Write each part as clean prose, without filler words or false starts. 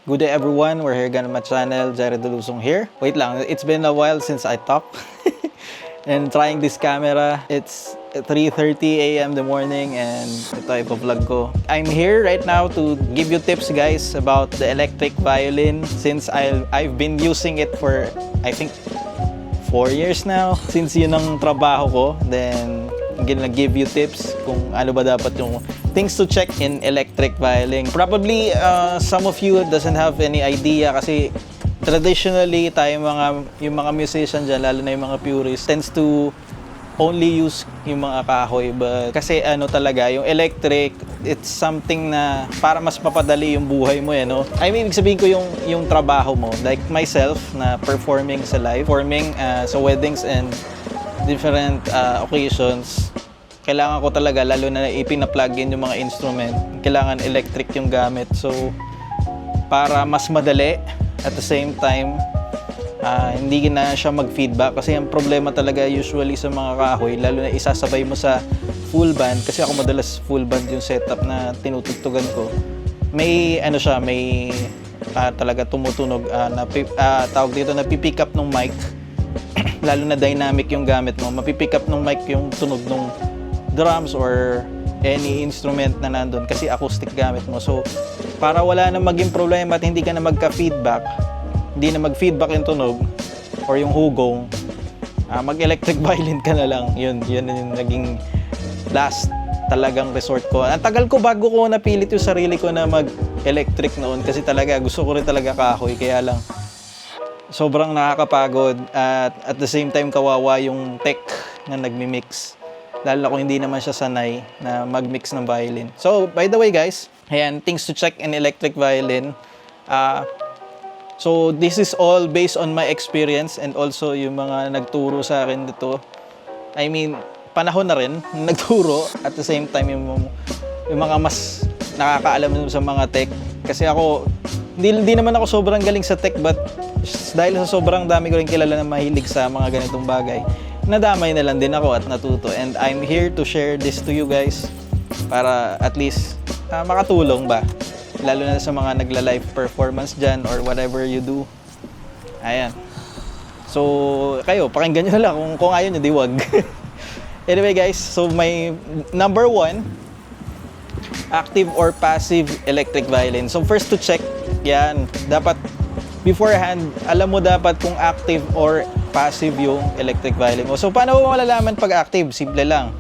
Good day everyone, we're here again on my channel, Jared Delusong here. Wait lang, it's been a while since I talked and trying this camera. It's 3:30 a.m. in the morning and ito ipo-vlog ko. I'm here right now to give you tips guys about the electric violin since I've been using it for I think 4 years now. Since yun ang trabaho ko, then I'm gonna give you tips kung ano ba dapat yung things to check in electric violin. Probably some of you doesn't have any idea kasi traditionally tayo yung mga musician dyan, lalo na yung mga purists, tends to only use yung mga kahoy. But kasi ano talaga, yung electric, it's something na para mas mapadali yung buhay mo no? I mean, ibig sabihin ko yung trabaho mo. Like myself na performing sa live, performing sa weddings and different occasions, kailangan ko talaga, lalo na ipina-plug in yung mga instrument, kailangan electric yung gamit. So, para mas madali, at the same time, hindi na siya mag-feedback. Kasi ang problema talaga usually sa mga kahoy, lalo na isasabay mo sa full band, kasi ako madalas full band yung setup na tinutugtugan ko. May ano siya, may talaga tumutunog, tawag dito, napipick up ng mic. Lalo na dynamic yung gamit mo, mapipick up ng mic yung tunog ng drums or any instrument na nandun kasi acoustic gamit mo. So, para wala na maging problema at hindi ka na magka-feedback, hindi na mag-feedback yung tunog or yung hugong, mag-electric violin ka na lang. Yun yung naging last talagang resort ko. Ang tagal ko bago ko napilit yung sarili ko na mag-electric noon kasi talaga gusto ko rin talaga kahoy, kaya lang sobrang nakakapagod at the same time kawawa yung tech na nagmi-mix. Lalo na kung hindi naman siya sanay na mag-mix ng violin. So, by the way guys, ayan, things to check in electric violin. So, this is all based on my experience and also yung mga nagturo sa akin dito. I mean, panahon na rin nagturo at the same time yung mga mas nakakaalam sa mga tech. Kasi ako, hindi naman ako sobrang galing sa tech, but dahil sa sobrang dami ko rin kilala na mahilig sa mga ganitong bagay, nadamay na lang din ako at natuto. And I'm here to share this to you guys para at least makatulong ba, lalo na sa mga nagla-live performance dyan or whatever you do. Ayan. So, kayo, pakinggan nyo lang. Kung ayaw nyo, di wag. Anyway guys, so my number 1, active or passive electric violin. So first to check, yan, dapat beforehand, alam mo dapat kung active or passive yung electric violin mo. So, paano mo malalaman pag active? Simple lang.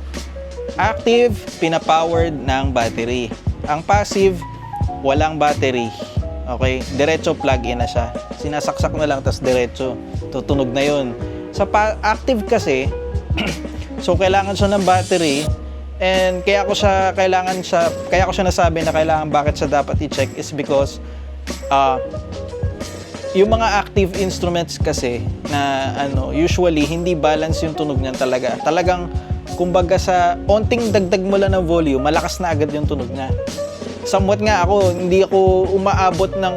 Active, pinapowered ng battery. Ang passive, walang battery. Okay? Diretso plug-in na siya. Sinasaksak na lang, tas diretso. Tutunog na yun. Sa active kasi, so kailangan siya ng battery. And kaya ko siya nasabi na kailangan bakit siya dapat i-check is because yung mga active instruments kasi na usually hindi balance yung tunog niyan talaga. Talagang kumbaga sa onting dagdag mo lang ng volume, malakas na agad yung tunog niya. Somewhat nga ako, hindi ako umaabot ng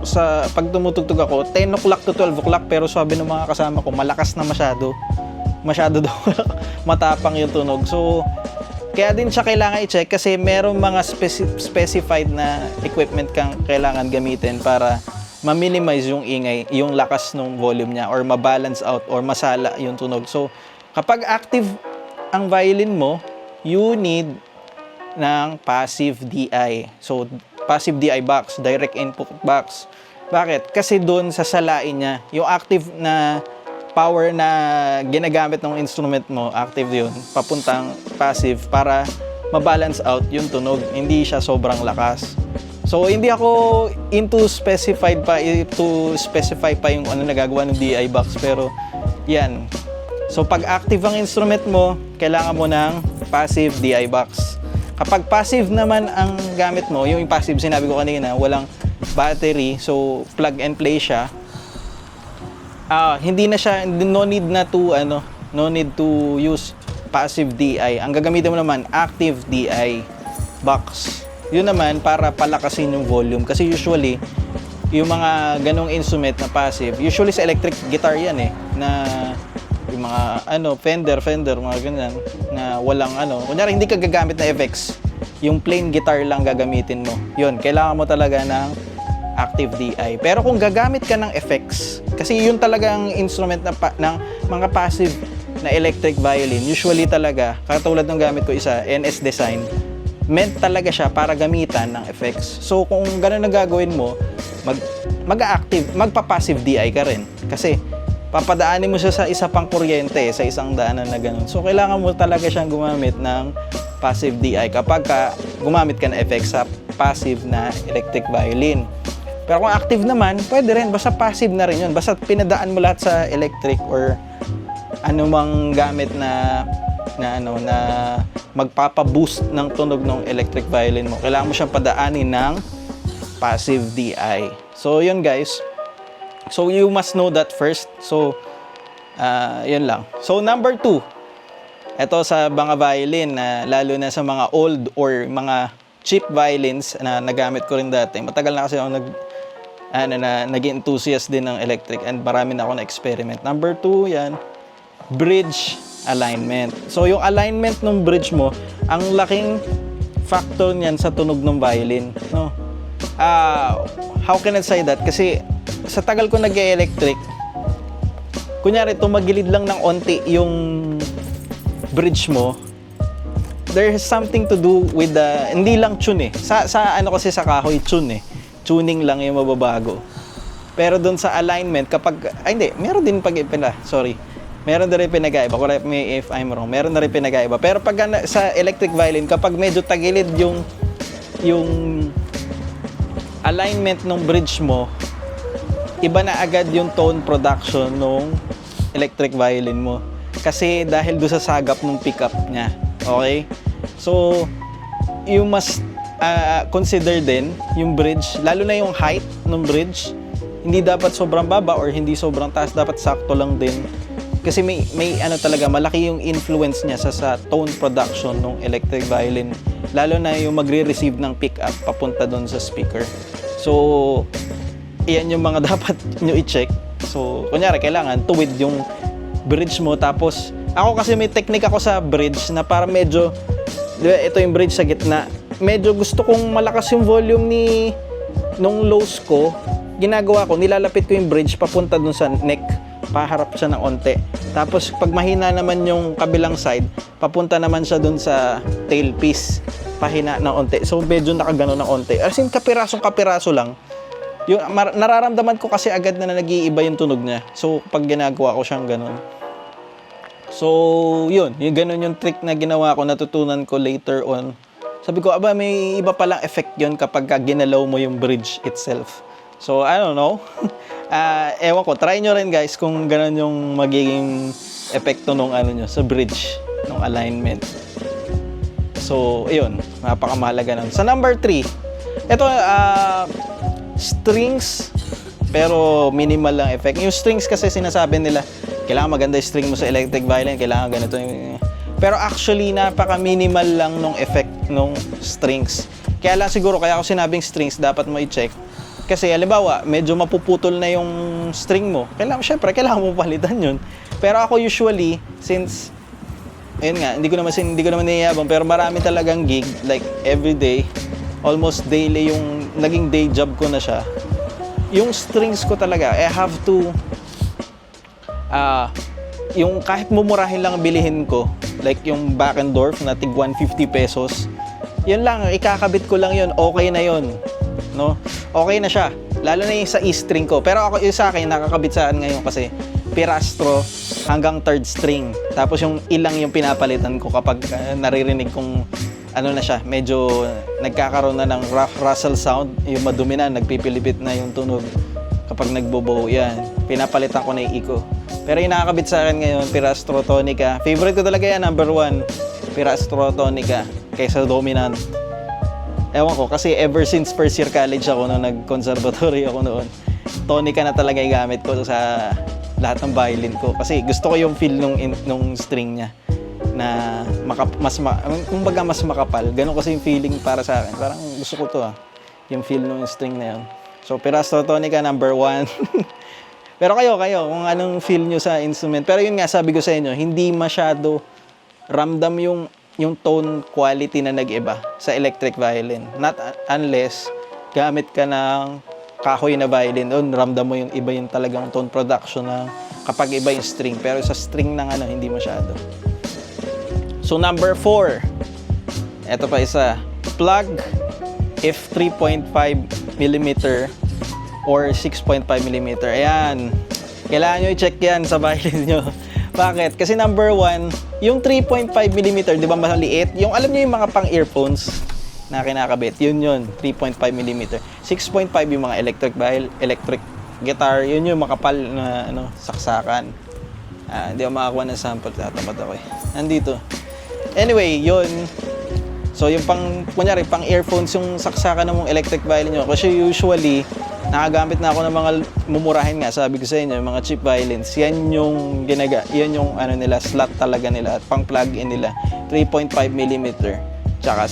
sa pag tumutugtog ako 10 o'clock to 12 o'clock, pero sabi ng mga kasama ko malakas na masyado. Masyado daw matapang yung tunog. So kaya din siya kailangan i-check kasi merong mga specified na equipment kang kailangan gamitin para ma-minimize yung ingay, yung lakas ng volume niya or ma-balance out or masala yung tunog. So, kapag active ang violin mo, you need ng passive DI. So, passive DI box, direct input box. Bakit? Kasi doon sa salain niya, yung active na power na ginagamit ng instrument mo, active yun, papuntang passive para ma-balance out yung tunog. Hindi siya sobrang lakas. So, hindi ako into specify pa yung ano nagagawa ng DI box. Pero, yan. So, pag active ang instrument mo, kailangan mo ng passive DI box. Kapag passive naman ang gamit mo, yung passive sinabi ko kanina, walang battery, so plug and play siya. Hindi na siya, no need to use passive DI. Ang gagamitin mo naman, active DI box. Yun naman para palakasin yung volume kasi usually yung mga ganong instrument na passive, usually sa electric guitar yan na yung mga Fender mga ganyan na walang kunyari hindi ka gagamit na effects, yung plain guitar lang gagamitin mo. Yun, kailangan mo talaga ng active DI. Pero kung gagamit ka ng effects, kasi yun talaga ang instrument ng mga passive na electric violin, usually talaga, katulad ng gamit ko isa, NS Design, meant talaga siya para gamitan ng effects. So kung ganun na gagawin mo, magpa-passive DI ka rin. Kasi papadaanin mo siya sa isa pang kuryente, sa isang daanan na ganun. So kailangan mo talaga siyang gumamit ng passive DI kapag gumamit ka ng effects sa passive na electric violin. Pero kung active naman, pwede rin, basta passive na rin yun. Basta pinadaan mo lahat sa electric or anumang gamit na magpapa-boost ng tunog ng electric violin mo. Kailangan mo siyang padaanin ng passive DI. So, yun guys. So, you must know that first. So, yun lang. So, number 2. Ito sa mga violin, lalo na sa mga old or mga cheap violins na nagamit ko rin dati. Matagal na kasi ako naging enthusiast din ng electric and marami na ako na-experiment. Number 2, yan. Bridge alignment. So, yung alignment ng bridge mo, ang laking factor niyan sa tunog ng violin, no? How can I say that? Kasi sa tagal ko nag-electric, kunyari tumagilid lang ng onti yung bridge mo, there's something to do with the, hindi lang tune eh. Sa ano kasi sa kahoy, tune eh. Tuning lang yung mababago. Pero doon sa alignment, kapag, hindi, meron din meron na rin pinag-aiba. Correct me if I'm wrong. Meron na rin pinag-aiba. Pero pag sa electric violin, kapag medyo tagilid yung alignment ng bridge mo, iba na agad yung tone production ng electric violin mo. Kasi dahil doon sa sagap ng pickup niya. Okay? So, you must consider din yung bridge, lalo na yung height ng bridge. Hindi dapat sobrang baba or hindi sobrang taas. Dapat sakto lang din. Kasi may talaga, malaki yung influence niya sa tone production ng electric violin. Lalo na yung magre-receive ng pick-up papunta doon sa speaker. So, iyan yung mga dapat nyo i-check. So, kunyari, kailangan tuwid yung bridge mo. Tapos, ako kasi may technique ako sa bridge na para medyo, ito yung bridge sa gitna. Medyo gusto kong malakas yung volume nung lows ko. Ginagawa ko, nilalapit ko yung bridge papunta doon sa neck. Paharap siya ng onte. Tapos pag mahina naman yung kabilang side, papunta naman siya dun sa tailpiece. Pahina ng onte. So medyo nakagano ng onte. As in, kapiraso lang. Yung, nararamdaman ko kasi agad na nag-iiba yung tunog niya. So pag ginagawa ko siyang ganun. So yun. Yung ganun yung trick na ginawa ko, natutunan ko later on. Sabi ko, may iba palang effect yun kapag ginalaw mo yung bridge itself. So, I don't know. Ewan ko, try nyo rin guys kung gano'n yung magiging epekto nung sa bridge, nung alignment. So, ayun, napakamahalaga nun. Sa number 3, ito, strings, pero minimal lang effect. Yung strings kasi sinasabi nila, kailangan maganda yung string mo sa electric violin, kailangan ganito. Pero actually, napaka-minimal lang nung effect nung strings. Kaya lang siguro, kaya ako sinabing strings, dapat mo i-check. Kasi halimbawa, medyo mapuputol na yung string mo. Kailangan mo palitan yun. Pero ako usually, since, ayun nga, hindi ko naman niyayabang, pero marami talagang gig, like every day, almost daily yung naging day job ko na siya. Yung strings ko talaga, I have to, yung kahit mumurahin lang bilihin ko, like yung Backendorf na tig 150 pesos, yun lang, ikakabit ko lang yun, okay na yun. No? Okay na siya. Lalo na yung sa E-string ko. Pero ako, yung sa akin, nakakabit saan ngayon kasi pirastro hanggang third string. Tapos yung ilang yung pinapalitan ko kapag naririnig kong na siya, medyo nagkakaroon na ng rough rustle sound, yung madumi na, nagpipilipit na yung tunog kapag nagbobow. Yan. Pinapalitan ko na yung echo. Pero yung nakakabit sa akin ngayon, Pirastro Tonica. Favorite ko talaga yan, number 1. Pirastro Tonica kaysa Dominant. Ewan ko, kasi ever since first year college ako, nung nag-conservatory ako noon, Tonica na talaga yung gamit ko sa lahat ng violin ko. Kasi gusto ko yung feel nung string niya na mas makapal. Ganun kasi yung feeling para sa akin. Parang gusto ko to yung feel nung string na yun. So, Pirastro Tonica, number 1. Pero kayo, kung anong feel nyo sa instrument. Pero yun nga, sabi ko sa inyo, hindi masyado ramdam yung tone quality na nag-iba sa electric violin. Not unless gamit ka ng kahoy na violin, doon ramdam mo yung iba yung talagang tone production na kapag iba yung string. Pero sa string ng ano, hindi masyado. So number 4, eto pa isa, plug if 3.5 mm or 6.5 mm. Ayan, kailangan nyo i-check yan sa violin nyo. Bakit? Kasi number 1, yung 3.5 mm, di ba maliit? Yung alam nyo yung mga pang earphones na kinakabit, yun, 3.5 mm. 6.5 yung mga electric guitar, yun yung makapal na ano, saksakan. Hindi ako makakuha ng sample, tatapat ako eh. Nandito. Anyway, yun. So yung kunyari, pang earphones yung saksakan ng mga electric violin nyo. Kasi usually, nakagamit na ako ng mga mumurahin nga, sabi ko sa inyo, mga cheap violins. Yan yung yan yung ano nila, slot talaga nila at pang plug-in nila. 3.5 mm. Tsaka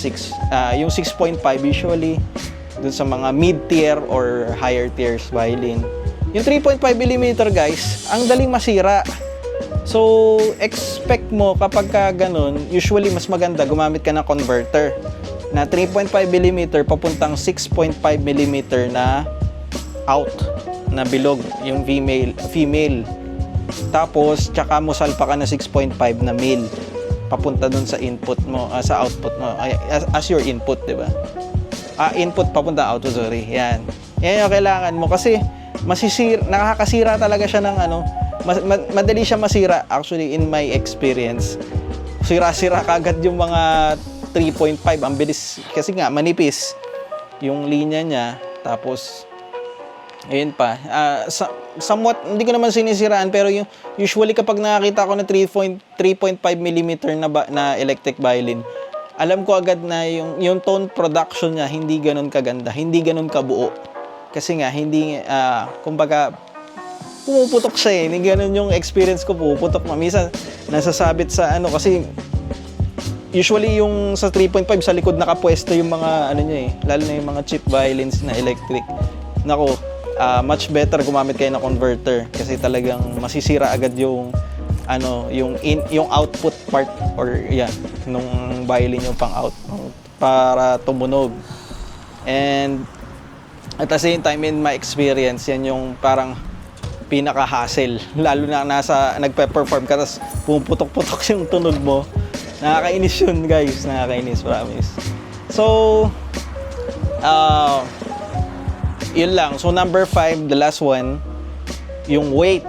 yung 6.5 usually dun sa mga mid-tier or higher tiers violin. Yung 3.5 mm guys, ang daling masira. So, expect mo kapag ka ganun, usually mas maganda gumamit ka ng converter na 3.5 mm papuntang 6.5 mm na out, na bilog, yung female. Tapos, tsaka mo salpa ka na 6.5 na male papunta dun sa input mo, sa output mo, as your input, di ba? Input papunta output, sorry. Yan. Yan yung kailangan mo kasi nakakasira talaga siya ng ano, madali siya masira actually in my experience. Sira-sira kagad yung mga 3.5, ang bilis kasi nga manipis yung linya niya, tapos ayun pa, somewhat, hindi ko naman sinisiraan, pero yung usually kapag nakakita ko na 3.5 mm na electric violin, alam ko agad na yung tone production niya hindi ganun kaganda, hindi ganun kabuo. Kasi nga, hindi, kumbaga, pumuputok siya eh. Hindi ganun yung experience ko, pumuputok. Minsan, nasasabit sa ano, kasi usually yung sa 3.5, sa likod nakapwesto yung mga, ano niya eh, lalo na yung mga cheap violins na electric. Nako, much better gumamit kayo ng converter kasi talagang masisira agad yung ano, yung output part or nung violin yung pang out para tumunog. And at the same time, in my experience, yan yung parang pinaka-hassle. Lalo na nagpe-perform ka, tapos pumuputok-putok yung tunog mo. Nakakainis yun, guys. Nakakainis, promise. So, yun lang. So, number 5, the last one, yung weight.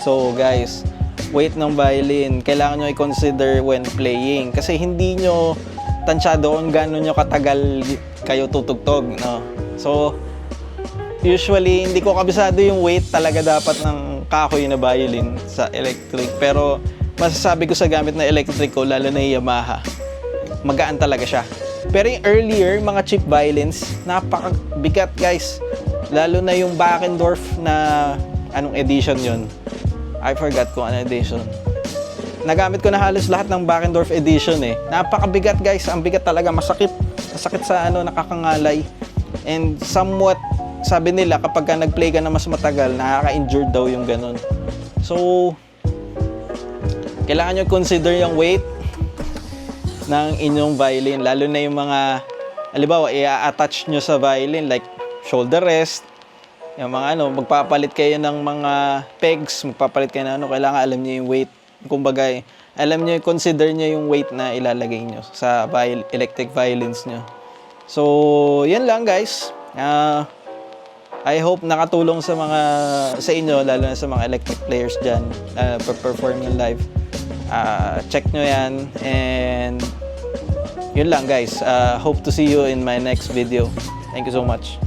So, guys, weight ng violin, kailangan nyo i-consider when playing. Kasi hindi nyo tansyado kung gano'n nyo katagal kayo tutugtog, no? So, usually, hindi ko kabisado yung weight talaga dapat ng kahoy na violin sa electric. Pero, masasabi ko sa gamit na electric ko, lalo na yung Yamaha, magaan talaga siya. Pero yung earlier, mga cheap violins, napakabigat guys. Lalo na yung Backendorf na, anong edition yun? I forgot kung ano edition. Nagamit ko na halos lahat ng Backendorf edition eh. Napakabigat guys, ang bigat talaga, masakit. Masakit sa ano, nakakangalay. And somewhat, sabi nila kapag ka nag-play ka na mas matagal, nakaka-injured daw yung ganun. So, kailangan nyo consider yung weight ng inyong violin, lalo na yung mga, halimbawa, i-attach nyo sa violin like shoulder rest, yung mga ano, magpapalit kayo ng mga pegs, magpapalit kayo ng ano, kailangan alam nyo yung weight. Kumbaga, alam nyo, consider nyo yung weight na ilalagay nyo sa electric violins nyo. So, yan lang guys. I hope nakatulong sa inyo, lalo na sa mga electric players dyan, perform yung live. Check nyo yan, and yun lang guys. Hope to see you in my next video. Thank you so much.